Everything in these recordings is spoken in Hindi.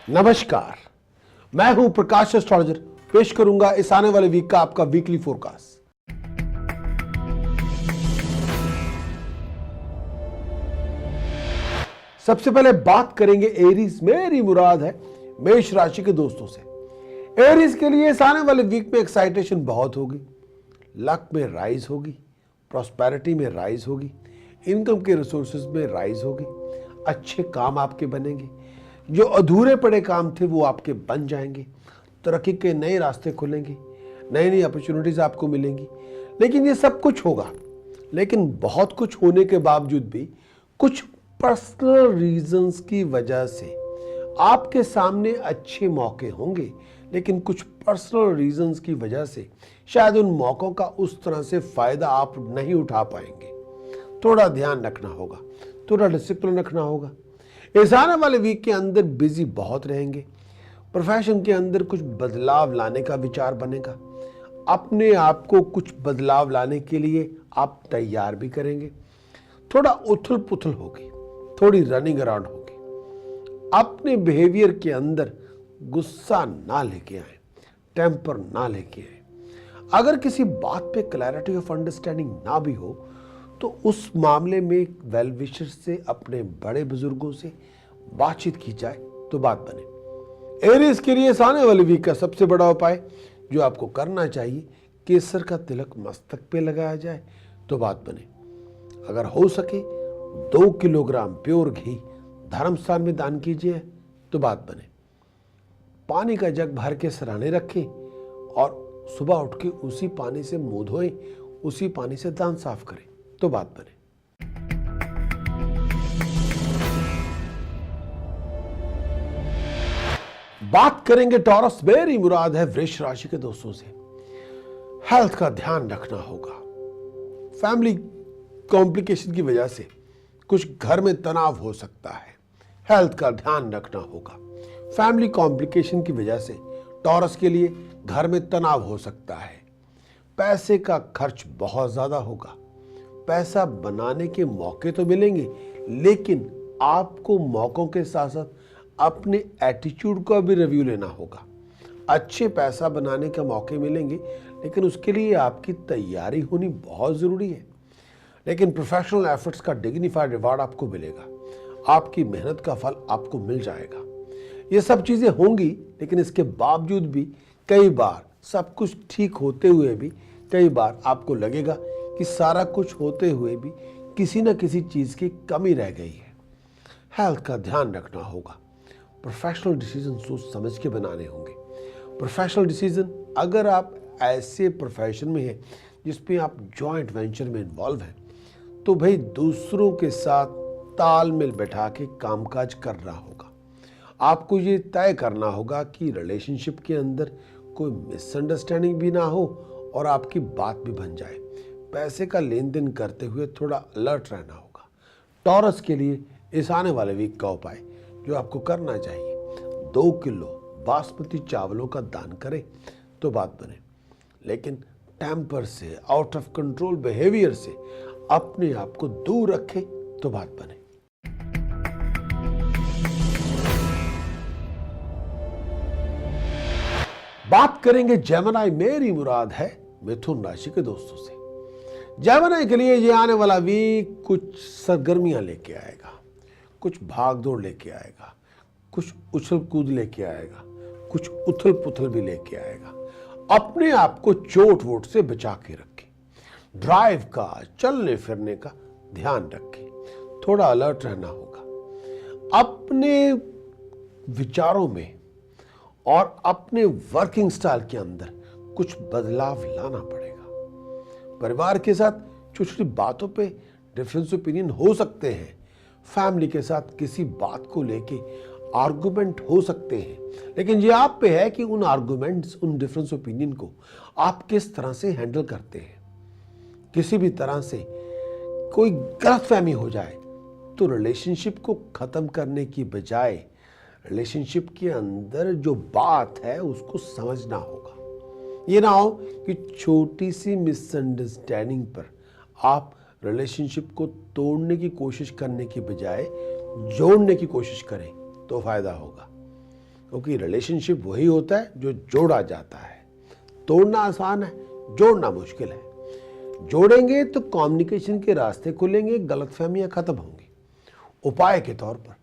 नमस्कार, मैं हूं प्रकाश एस्ट्रोलॉजर। पेश करूंगा इस आने वाले वीक का आपका वीकली फोरकास्ट। सबसे पहले बात करेंगे एरीज। मेरी मुराद है मेष राशि के दोस्तों से। एरीज के लिए इस आने वाले वीक में एक्साइटेशन बहुत होगी, लक में राइज होगी, प्रॉस्पेरिटी में राइज होगी, इनकम के रिसोर्सेज में राइज होगी, अच्छे काम आपके बनेंगे, जो अधूरे पड़े काम थे वो आपके बन जाएंगे, तरक्की के नए रास्ते खुलेंगे, नई नई अपॉर्चुनिटीज आपको मिलेंगी। लेकिन ये सब कुछ होगा, लेकिन बहुत कुछ होने के बावजूद भी कुछ पर्सनल रीजंस की वजह से आपके सामने अच्छे मौके होंगे, लेकिन कुछ पर्सनल रीजंस की वजह से शायद उन मौकों का उस तरह से फायदा आप नहीं उठा पाएंगे। थोड़ा ध्यान रखना होगा, थोड़ा डिसिप्लिन रखना होगा। इस आने वाले वीक के अंदर बिजी बहुत रहेंगे। प्रोफेशन के अंदर कुछ बदलाव लाने का विचार बनेगा। अपने आप को कुछ बदलाव लाने के लिए आप तैयार भी करेंगे। थोड़ा उथल पुथल होगी, थोड़ी रनिंग अराउंड होगी। अपने बिहेवियर के अंदर गुस्सा ना लेके आए, टेम्पर ना लेके आए। अगर किसी बात पे क्लैरिटी ऑफ अंडरस्टैंडिंग ना भी हो तो उस मामले में वेल विशर से, अपने बड़े बुजुर्गों से बातचीत की जाए तो बात बने। एरीज के लिए आने वाले वीक का सबसे बड़ा उपाय जो आपको करना चाहिए, केसर का तिलक मस्तक पे लगाया जाए तो बात बने। अगर हो सके 2 किलोग्राम प्योर घी धर्म स्थान में दान कीजिए तो बात बने। पानी का जग भर के सराहने रखें और सुबह उठ के उसी पानी से मुंह धोएं, उसी पानी से दांत साफ करें तो बात बने। बात करेंगे टॉरस। मेरी मुराद है वृष राशि के दोस्तों से। हेल्थ का ध्यान रखना होगा। फैमिली कॉम्प्लिकेशन की वजह से कुछ घर में तनाव हो सकता है, हेल्थ का ध्यान रखना होगा। फैमिली कॉम्प्लिकेशन की वजह से टॉरस के लिए घर में तनाव हो सकता है। पैसे का खर्च बहुत ज्यादा होगा। पैसा बनाने के मौके तो मिलेंगे, लेकिन आपको मौकों के साथ साथ अपने एटीट्यूड का भी रिव्यू लेना होगा। अच्छे पैसा बनाने के मौके मिलेंगे, लेकिन उसके लिए आपकी तैयारी होनी बहुत जरूरी है। लेकिन प्रोफेशनल एफर्ट्स का डिग्निफाइड रिवार्ड आपको मिलेगा। आपकी मेहनत का फल आपको मिल जाएगा। ये सब चीजें होंगी, लेकिन इसके बावजूद भी कई बार सब कुछ ठीक होते हुए भी कई बार आपको लगेगा कि सारा कुछ होते हुए भी किसी न किसी चीज की कमी रह गई है। हेल्थ का ध्यान रखना होगा। प्रोफेशनल डिसीजन सोच समझ के बनाने होंगे। प्रोफेशनल डिसीजन, अगर आप ऐसे प्रोफेशन में हैं जिसमें आप जॉइंट वेंचर में इन्वॉल्व हैं, तो भाई दूसरों के साथ तालमेल बैठा के कामकाज करना होगा। आपको ये तय करना होगा कि रिलेशनशिप के अंदर कोई मिसअंडरस्टैंडिंग भी ना हो और आपकी बात भी बन जाए। पैसे का लेन देन करते हुए थोड़ा अलर्ट रहना होगा। टॉरस के लिए इस आने वाले वीक का उपाय जो आपको करना चाहिए, 2 किलो बासमती चावलों का दान करें तो बात बने। लेकिन टेम्पर से, आउट ऑफ कंट्रोल बिहेवियर से अपने आप को दूर रखें तो बात बने। बात करेंगे जेमिनी। मेरी मुराद है मिथुन राशि के दोस्तों से। जेमिनी के लिए ये आने वाला वीक कुछ सरगर्मियां लेके आएगा, कुछ भाग दौड़ लेके आएगा, कुछ उछल कूद लेके आएगा, कुछ उथल पुथल भी लेके आएगा। अपने आप को चोट वोट से बचा के रखें। ड्राइव का, चलने फिरने का ध्यान रखें। थोड़ा अलर्ट रहना होगा। अपने विचारों में और अपने वर्किंग स्टाइल के अंदर कुछ बदलाव लाना पड़ेगा। परिवार के साथ छोटी छोटी बातों पे डिफरेंस ओपिनियन हो सकते हैं। फैमिली के साथ किसी बात को लेके आर्गुमेंट हो सकते हैं, लेकिन ये आप पे है कि उन आर्गुमेंट्स, उन डिफरेंस ओपिनियन को आप किस तरह से हैंडल करते हैं। किसी भी तरह से कोई गलतफहमी हो जाए तो रिलेशनशिप को खत्म करने की बजाय रिलेशनशिप के अंदर जो बात है उसको समझना होगा। ये ना हो कि छोटी सी मिसअंडरस्टैंडिंग पर आप रिलेशनशिप को तोड़ने की कोशिश करने की बजाय जोड़ने की कोशिश करें तो फायदा होगा। क्योंकि रिलेशनशिप वही होता है जो जोड़ा जाता है। तोड़ना आसान है, जोड़ना मुश्किल है। जोड़ेंगे तो कम्युनिकेशन के रास्ते खुलेंगे, गलतफहमियां खत्म होंगी। उपाय के तौर पर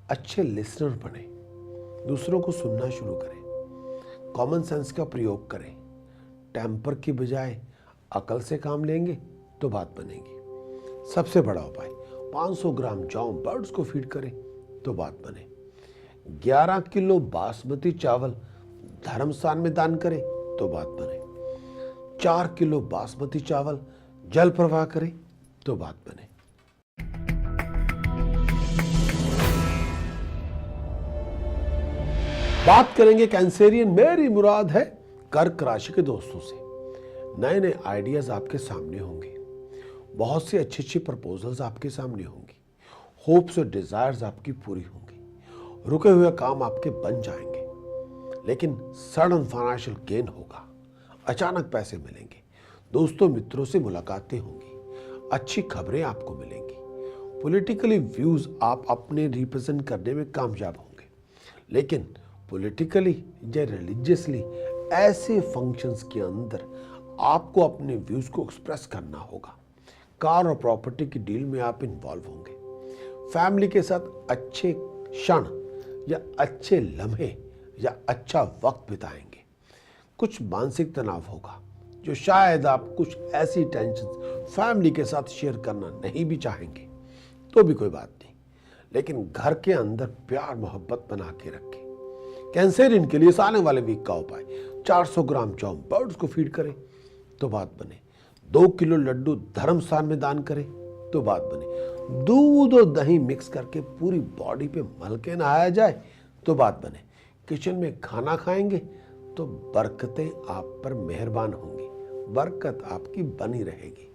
अच्छे लिसनर बने, दूसरों को सुनना शुरू करें, कॉमन सेंस का प्रयोग करें। टेम्पर की बजाय अकल से काम लेंगे तो बात बनेगी। सबसे बड़ा उपाय 500 ग्राम जौ बर्ड्स को फीड करें तो बात बने। 11 किलो बासमती चावल धर्मस्थान में दान करें तो बात बने। 4 किलो बासमती चावल जल प्रवाह करें तो बात बने। बात करेंगे कैंसेरियन मेरी मुराद है कर्क राशि के दोस्तों से। नए नए आइडियाज आपके सामने होंगे, बहुत सी अच्छी अच्छी प्रपोजल्स आपके सामने होंगी, होप्स और डिजायर्स आपकी पूरी होंगी, रुके हुए काम आपके बन जाएंगे। लेकिन सडन फाइनेंशियल गेन होगा, अचानक पैसे मिलेंगे, दोस्तों मित्रों से मुलाकातें होंगी, अच्छी खबरें आपको मिलेंगी, पॉलिटिकली व्यूज आप अपने रिप्रेजेंट करने में कामयाब होंगे। लेकिन पॉलिटिकली या रिलीजियसली ऐसे फंक्शंस के अंदर आपको अपने व्यूज को एक्सप्रेस करना होगा। कार और प्रॉपर्टी की डील में आप इन्वॉल्व होंगे। फैमिली के साथ अच्छे क्षण या अच्छे लम्हे या अच्छा वक्त बिताएंगे। कुछ मानसिक तनाव होगा जो शायद आप कुछ ऐसी टेंशन फैमिली के साथ शेयर करना नहीं भी चाहेंगे, तो भी कोई बात नहीं, लेकिन घर के अंदर प्यार मोहब्बत बना के रखें। कैंसेरियन के लिए इस आने वाले वीक का उपाय 400 ग्राम जौ बर्ड्स को फीड करें तो बात बने। 2 किलो लड्डू धर्मस्थान में दान करें तो बात बने। दूध और दही मिक्स करके पूरी बॉडी पे मल के नहाया जाए तो बात बने। किचन में खाना खाएंगे तो बरकतें आप पर मेहरबान होंगी, बरकत आपकी बनी रहेगी।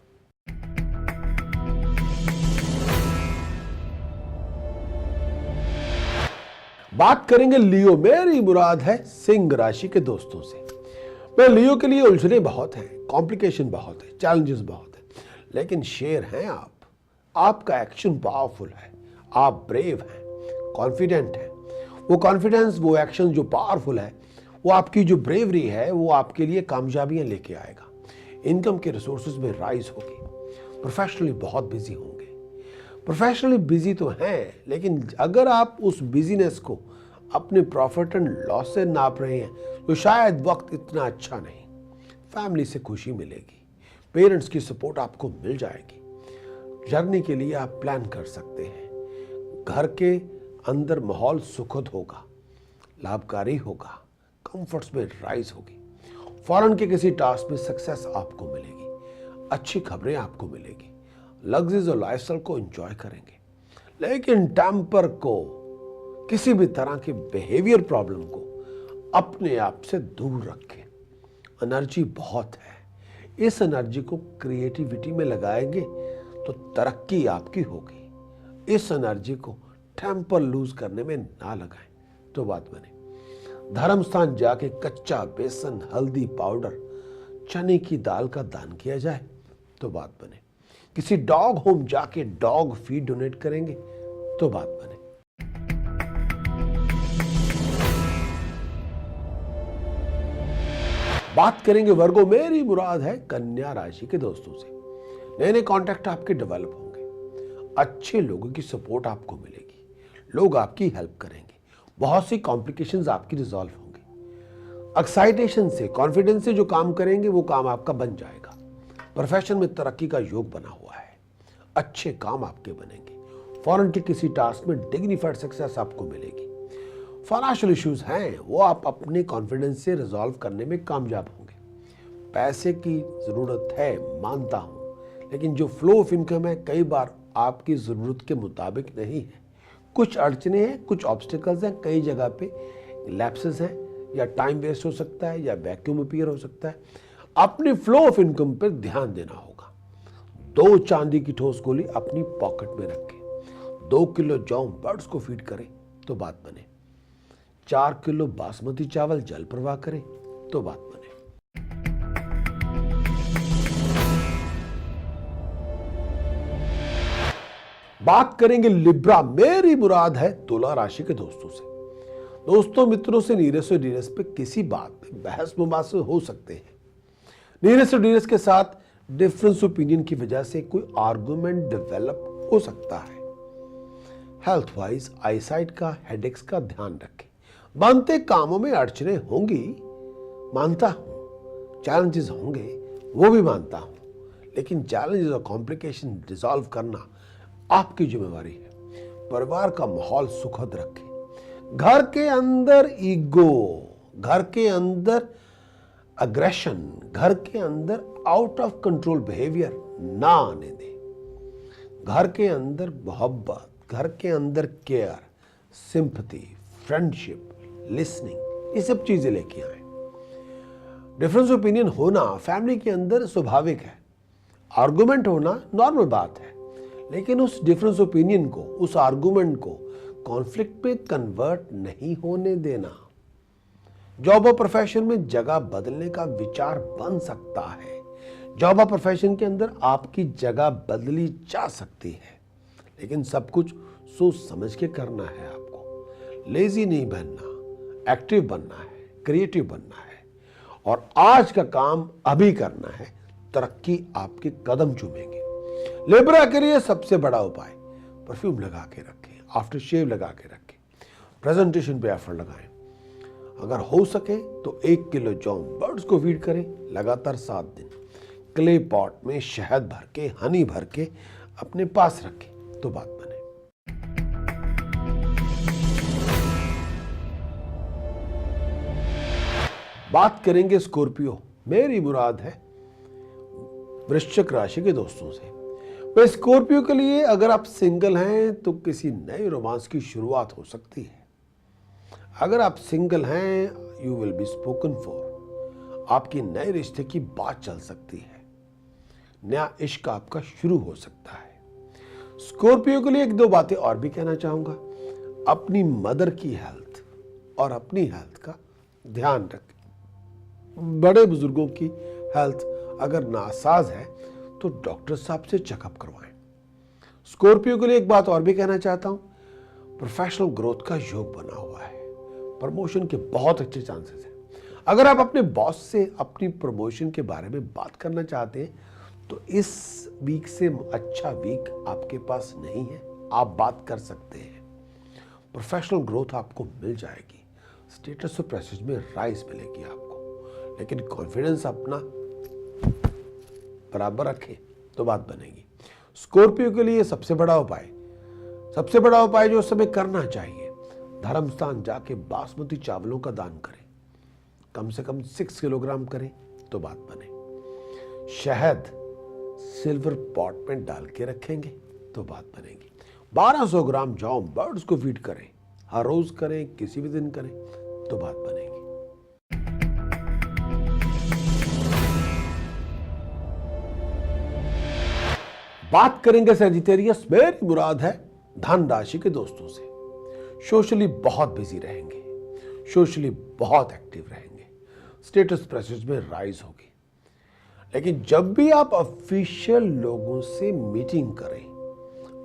बात करेंगे लियो मेरी मुराद है सिंह राशि के दोस्तों से। मैं लियो के लिए उलझने बहुत हैं, कॉम्प्लिकेशन बहुत है, चैलेंजेस बहुत है, लेकिन शेर हैं आप। आपका एक्शन पावरफुल है, आप ब्रेव हैं, कॉन्फिडेंट हैं। वो कॉन्फिडेंस, वो एक्शन जो पावरफुल है, वो आपकी जो ब्रेवरी है, वो आपके लिए कामयाबियां लेके आएगा। इनकम के रिसोर्सेज में राइज होगी। प्रोफेशनली बहुत बिजी होंगे। प्रोफेशनली बिजी तो हैं, लेकिन अगर आप उस बिजीनेस को अपने प्रॉफिट एंड लॉस से नाप रहे हैं तो शायद वक्त इतना अच्छा नहीं। फैमिली से खुशी मिलेगी, पेरेंट्स की सपोर्ट आपको मिल जाएगी। जर्नी के लिए आप प्लान कर सकते हैं। घर के अंदर माहौल सुखद होगा, लाभकारी होगा, कंफर्ट्स में राइज होगी। फॉरेन के किसी टास्क में सक्सेस आपको मिलेगी, अच्छी खबरें आपको मिलेगी। लग्जरीज और लाइफस्टाइल को एंजॉय करेंगे, लेकिन टेम्पर को, किसी भी तरह के बिहेवियर प्रॉब्लम को अपने आप से दूर रखें। एनर्जी बहुत है, इस एनर्जी को क्रिएटिविटी में लगाएंगे तो तरक्की आपकी होगी। इस एनर्जी को टेम्पर लूज करने में ना लगाएं तो बात बने। धर्मस्थान जाके कच्चा बेसन, हल्दी पाउडर, चने की दाल का दान किया जाए तो बात बने। किसी डॉग होम जाके डॉग फीड डोनेट करेंगे तो बात बने। बात करेंगे वर्गो मेरी मुराद है कन्या राशि के दोस्तों से। नए नए कॉन्टैक्ट आपके डेवलप होंगे, अच्छे लोगों की सपोर्ट आपको मिलेगी, लोग आपकी हेल्प करेंगे, बहुत सी कॉम्प्लिकेशंस आपकी रिजॉल्व होंगी। एक्साइटेशन से, कॉन्फिडेंस से जो काम करेंगे वो काम आपका बन जाएगा। प्रोफेशन में तरक्की का योग बना हुआ है, अच्छे काम आपके बनेंगे। फॉरेन के किसी टास्क में डिग्निफाइड सक्सेस आपको मिलेगी। फाइनेंशियल इश्यूज हैं, वो आप अपने कॉन्फिडेंस से रिजॉल्व करने में कामयाब होंगे। पैसे की जरूरत है, मानता हूं, लेकिन जो फ्लो ऑफ इनकम है कई बार आपकी जरूरत के मुताबिक नहीं है। कुछ अड़चने हैं, कुछ ऑब्स्टिकल्स हैं, कई जगह पे लैप्सेस हैं, या टाइम वेस्ट हो सकता है, या वैक्यूम अपीयर हो सकता है। अपने फ्लो ऑफ इनकम पर ध्यान देना होगा। 2 चांदी की ठोस गोली अपनी पॉकेट में रखें। 2 किलो जौ बर्ड्स को फीड करें तो बात बने। 4 किलो बासमती चावल जल प्रवाह करें तो बात बने। बात करेंगे लिब्रा मेरी मुराद है तुला राशि के दोस्तों से। दोस्तों मित्रों से नीरस और नीरस पे किसी बात पे बहस मुबासे हो सकते हैं। नीरस और नीरस के साथ डिफरेंस ओपिनियन की वजह से कोई आर्गुमेंट डेवलप हो सकता है। हेल्थ वाइज आईसाइट का, हेडेक्स का ध्यान रखें। बनते कामों में अड़चने होंगी, मानता हूं, चैलेंजेस होंगे, वो भी मानता हूं, लेकिन चैलेंजेस और कॉम्प्लिकेशन रिजॉल्व करना आपकी जिम्मेवारी है। परिवार का माहौल सुखद रखें। घर के अंदर ईगो, घर के अंदर अग्रेशन, घर के अंदर आउट ऑफ कंट्रोल बिहेवियर ना आने दें। घर के अंदर मोहब्बत, घर के अंदर केयर, सिंपैथी, फ्रेंडशिप, लिसनिंग, ये सब चीजें लेके आए। डिफरेंस ओपिनियन होना फैमिली के अंदर स्वाभाविक है। आर्गुमेंट होना नॉर्मल बात है, लेकिन उस डिफरेंस ओपिनियन को, उस आर्गुमेंट को कॉन्फ्लिक्ट में कन्वर्ट नहीं होने देना। जॉब और प्रोफेशन में जगह बदलने का विचार बन सकता है। जॉब और प्रोफेशन के अंदर आपकी जगह बदली जा सकती है, लेकिन सब कुछ सोच समझ के करना है आपको। लेजी नहीं बनना, एक्टिव बनना है, क्रिएटिव बनना है, और आज का काम अभी करना है। तरक्की आपके कदम चूमेंगे। लिब्रा के लिए सबसे बड़ा उपाय, परफ्यूम लगा के रखें, आफ्टर शेव लगा के रखें, प्रेजेंटेशन पे एफर्ट लगाएं। अगर हो सके तो 1 किलो जॉम बर्ड्स को फीड करें लगातार 7 दिन। क्ले पॉट में शहद भर के, हनी भर के अपने पास रखें तो बात बने। बात करेंगे स्कॉर्पियो, मेरी मुराद है वृश्चिक राशि के दोस्तों से। वह स्कॉर्पियो के लिए अगर आप सिंगल हैं तो किसी नए रोमांस की शुरुआत हो सकती है। अगर आप सिंगल हैं, you will be spoken for. आपकी नए रिश्ते की बात चल सकती है। नया इश्क आपका शुरू हो सकता है। स्कॉर्पियो के लिए 1-2 बातें और भी कहना चाहूंगा। अपनी मदर की हेल्थ और अपनी हेल्थ का ध्यान रखें। बड़े बुजुर्गों की हेल्थ अगर नासाज है तो डॉक्टर साहब से चेकअप करवाएं। स्कॉर्पियो के लिए एक बात और भी कहना चाहता हूं। प्रोफेशनल ग्रोथ का योग बना हुआ है। प्रमोशन के बहुत अच्छे चांसेस हैं। अगर आप अपने बॉस से अपनी प्रमोशन के बारे में बात करना चाहते हैं तो इस वीक से अच्छा वीक आपके पास नहीं है, आप बात कर सकते हैं। प्रोफेशनल ग्रोथ आपको मिल जाएगी। स्टेटस और प्रेस्टीज में राइज मिलेगी आपको, लेकिन कॉन्फिडेंस अपना बराबर रखें तो बात बनेगी। स्कॉर्पियो के लिए सबसे बड़ा उपाय जो उस समय करना चाहिए, धर्म स्थान जाके बासमती चावलों का दान करें। कम से कम 6 किलोग्राम करें तो बात बने। शहद सिल्वर पॉट में डाल के रखेंगे तो बात बनेगी। 1200 ग्राम जौ बर्ड्स को फीड करें। हर रोज करें, किसी भी दिन करें तो बात बनेगी। बात करेंगे सजिटेरियस, मेरी मुराद है धन राशि के दोस्तों से। सोशली बहुत बिजी रहेंगे, सोशली बहुत एक्टिव रहेंगे, स्टेटस प्रेस्टीज में राइज होगी। लेकिन जब भी आप ऑफिशियल लोगों से मीटिंग करें,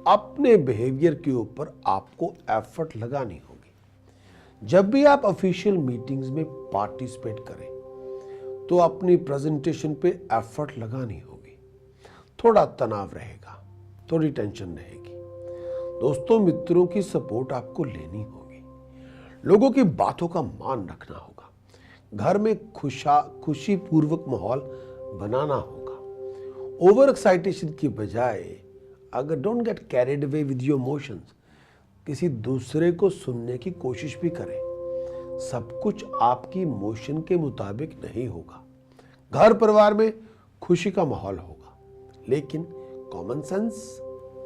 अपने बिहेवियर के ऊपर आपको एफर्ट लगानी होगी। जब भी आप ऑफिशियल मीटिंग्स में पार्टिसिपेट करें तो अपनी प्रेजेंटेशन पे एफर्ट लगानी होगी। थोड़ा तनाव रहेगा, थोड़ी टेंशन रहेगी। दोस्तों मित्रों की सपोर्ट आपको लेनी होगी। लोगों की बातों का मान रखना होगा। घर में खुशी पूर्वक माहौल बनाना होगा। ओवर एक्साइटेशन की बजाय अगर don't get carried away with your emotions, किसी दूसरे को सुनने की कोशिश भी करें। सब कुछ आपकी इमोशन के मुताबिक नहीं होगा। घर परिवार में खुशी का माहौल होगा, लेकिन कॉमन सेंस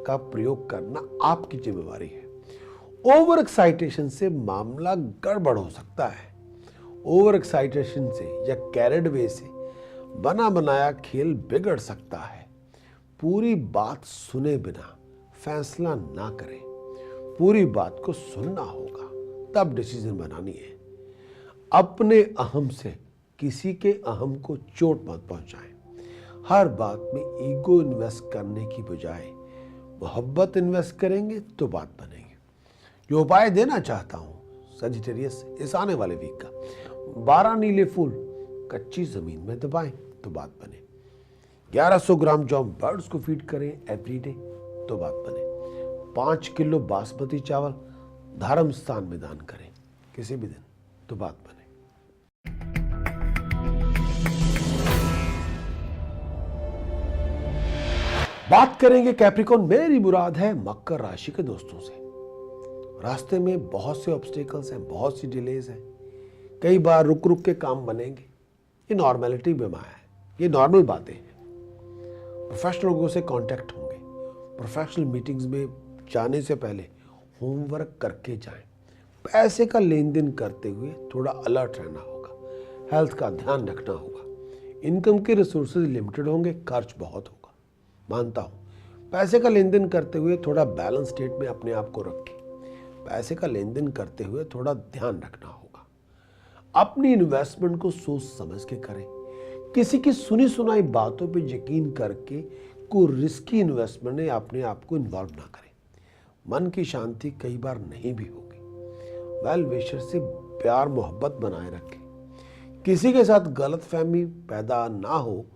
का प्रयोग करना आपकी जिम्मेवारी है। ओवर एक्साइटेशन से मामला गड़बड़ हो सकता है। ओवर एक्साइटेशन से या कैरिड वे से बना बनाया खेल बिगड़ सकता है। पूरी बात सुने बिना फैसला ना करें। पूरी बात को सुनना होगा, तब डिसीजन बनानी है। अपने अहम से किसी के अहम को चोट मत पहुंचाएं। हर बात में ईगो इन्वेस्ट करने की बजाय मोहब्बत इन्वेस्ट करेंगे तो बात बनेगी। जो उपाय देना चाहता हूं, सजिटेरियस इस आने वाले वीक का 12 नीले फूल कच्ची जमीन में दबाएं तो बात बने। 1100 ग्राम जौ बर्ड्स को फीड करें एवरीडे तो बात बने। 5 किलो बासमती चावल धर्म स्थान में दान करें किसी भी दिन तो बात बने। बात करेंगे कैप्रिकॉर्न, मेरी मुराद है मकर राशि के दोस्तों से। रास्ते में बहुत से ऑब्स्टेकल्स हैं, बहुत सी डिलेज हैं, कई बार रुक रुक के काम बनेंगे। ये नॉर्मेलिटी में माया है, ये नॉर्मल बातें हैं। प्रोफेशनल लोगों से कांटेक्ट होंगे। प्रोफेशनल मीटिंग्स में जाने से पहले होमवर्क करके जाएं। पैसे का लेन देन करते हुए थोड़ा अलर्ट रहना होगा। हेल्थ का ध्यान रखना होगा। इनकम के रिसोर्सेज लिमिटेड होंगे, खर्च बहुत होगा, मानता हूं। पैसे का लेन देन करते हुए थोड़ा बैलेंस स्टेट में अपने आप को रखें। पैसे का लेन देन करते हुए थोड़ा ध्यान रखना होगा। अपनी इन्वेस्टमेंट को सोच समझ के करें। किसी की सुनी सुनाई बातों पे यकीन करके कोई रिस्की इन्वेस्टमेंट में अपने आप को इन्वॉल्व ना करें। मन की शांति कई बार नहीं भी होगी। वेल विशर से प्यार मोहब्बत बनाए रखें। किसी के साथ गलतफहमी पैदा ना हो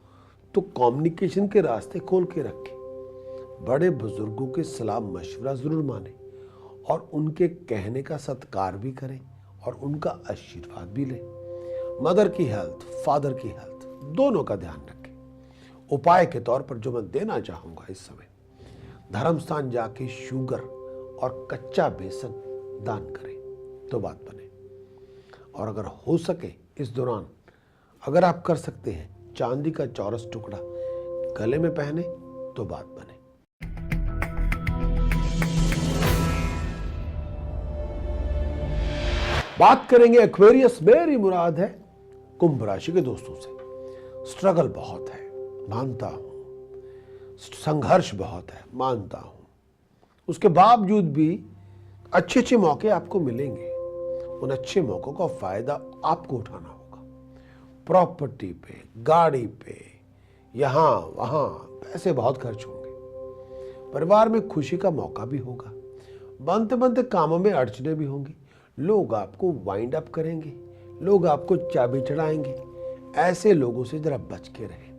तो कम्युनिकेशन के रास्ते खोल के रखें। बड़े बुजुर्गों के सलाह मशवरा जरूर माने और उनके कहने का सत्कार भी करें और उनका आशीर्वाद भी लें। मदर की हेल्थ, फादर की हेल्थ दोनों का ध्यान रखें। उपाय के तौर पर जो मैं देना चाहूंगा इस समय, धर्म स्थान जाके शुगर और कच्चा बेसन दान करें तो बात बने। और अगर हो सके इस दौरान अगर आप कर सकते हैं चांदी का चौरस टुकड़ा गले में पहने तो बात बने। बात करेंगे एक्वेरियस, मेरी मुराद है कुंभ राशि के दोस्तों से। स्ट्रगल बहुत है, मानता हूं। संघर्ष बहुत है, मानता हूं। उसके बावजूद भी अच्छे अच्छे मौके आपको मिलेंगे। उन अच्छे मौकों का फायदा आपको उठाना होगा। प्रॉपर्टी पे, गाड़ी पे, यहां वहां पैसे बहुत खर्च होंगे। परिवार में खुशी का मौका भी होगा। बनते बनते कामों में अड़चने भी होंगी। लोग आपको वाइंड अप करेंगे, लोग आपको चाबी चढ़ाएंगे। ऐसे लोगों से जरा बच के रहें।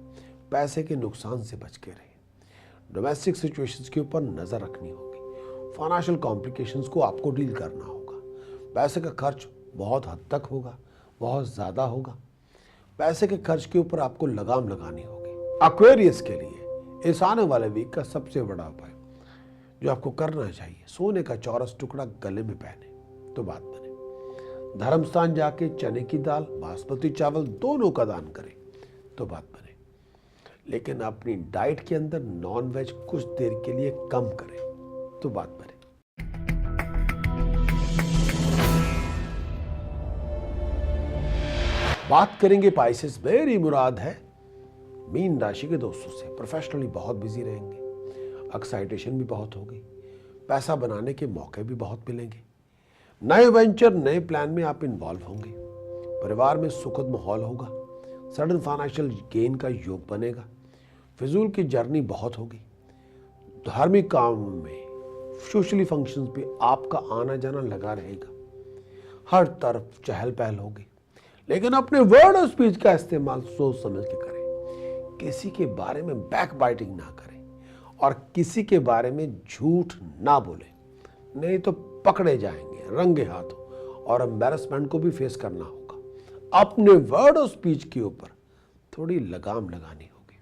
पैसे के नुकसान से बच के रहें। डोमेस्टिक सिचुएशंस के ऊपर नजर रखनी होगी। फाइनेंशियल कॉम्प्लिकेशंस को आपको डील करना होगा। पैसे का खर्च बहुत हद तक होगा, बहुत ज्यादा होगा। पैसे के खर्च के ऊपर आपको लगाम लगानी होगी। एक्वेरियस के लिए इस आने वाले वीक का सबसे बड़ा उपाय जो आपको करना चाहिए, सोने का चौरस टुकड़ा गले में पहने तो बात बने। धर्म स्थान जाके चने की दाल, बासमती चावल दोनों का दान करें तो बात बने। लेकिन अपनी डाइट के अंदर नॉन वेज कुछ देर के लिए कम करें तो बात बने। बात करेंगे पाइसेस, मेरी मुराद है मीन राशि के दोस्तों से। प्रोफेशनली बहुत बिजी रहेंगे, एक्साइटेशन भी बहुत होगी, पैसा बनाने के मौके भी बहुत मिलेंगे। नए वेंचर, नए प्लान में आप इन्वॉल्व होंगे। परिवार में सुखद माहौल होगा। सडन फाइनेंशियल गेन का योग बनेगा। फिजूल की जर्नी बहुत होगी। धार्मिक काम में, सोशली फंक्शंस पे आपका आना जाना लगा रहेगा। हर तरफ चहल पहल होगी। लेकिन अपने वर्ड और स्पीच का इस्तेमाल सोच समझ के करें। किसी के बारे में बैक बाइटिंग ना करें और किसी के बारे में झूठ ना बोलें, नहीं तो पकड़े जाएंगे रंगे हाथों और एम्बैरेसमेंट को भी फेस करना होगा। अपने वर्ड और स्पीच के ऊपर थोड़ी लगाम लगानी होगी।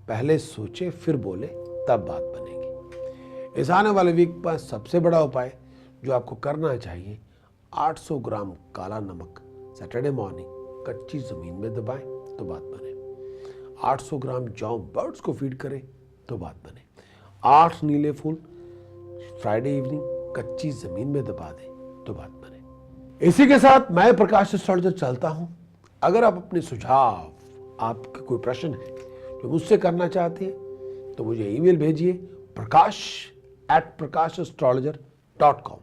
पहले सोचे फिर बोले तब बात बनेगी। इस आने वाले वीक पर सबसे बड़ा उपाय जो आपको करना चाहिए, 800 ग्राम काला नमक सैटरडे मॉर्निंग कच्ची जमीन में दबाएं तो बात बने। 800 ग्राम जौ बर्ड्स को फीड करें तो बात बने। 8 नीले फूल फ्राइडे इवनिंग कच्ची जमीन में दबा दें तो बात बने। इसी के साथ मैं प्रकाश एस्ट्रोलॉजर चलता हूं। अगर आप अपने सुझाव, आपके कोई प्रश्न है जो मुझसे करना चाहते हैं तो मुझे ईमेल भेजिए prakash@prakashastrologer.com।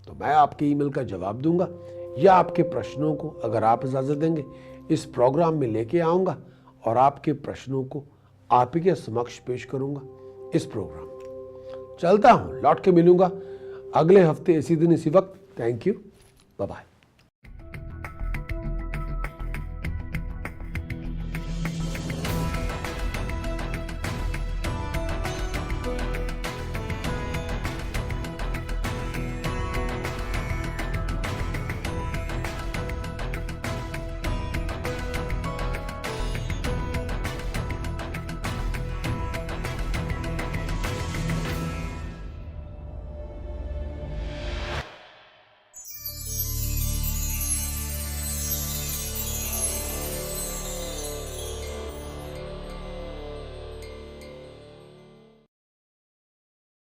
तो मैं आपके ईमेल का जवाब दूंगा या आपके प्रश्नों को, अगर आप इजाजत देंगे, इस प्रोग्राम में लेके आऊंगा और आपके प्रश्नों को आप ही के समक्ष पेश करूंगा इस प्रोग्राम में। चलता हूं, लौट के मिलूंगा अगले हफ्ते इसी दिन इसी वक्त। Thank you. Bye bye.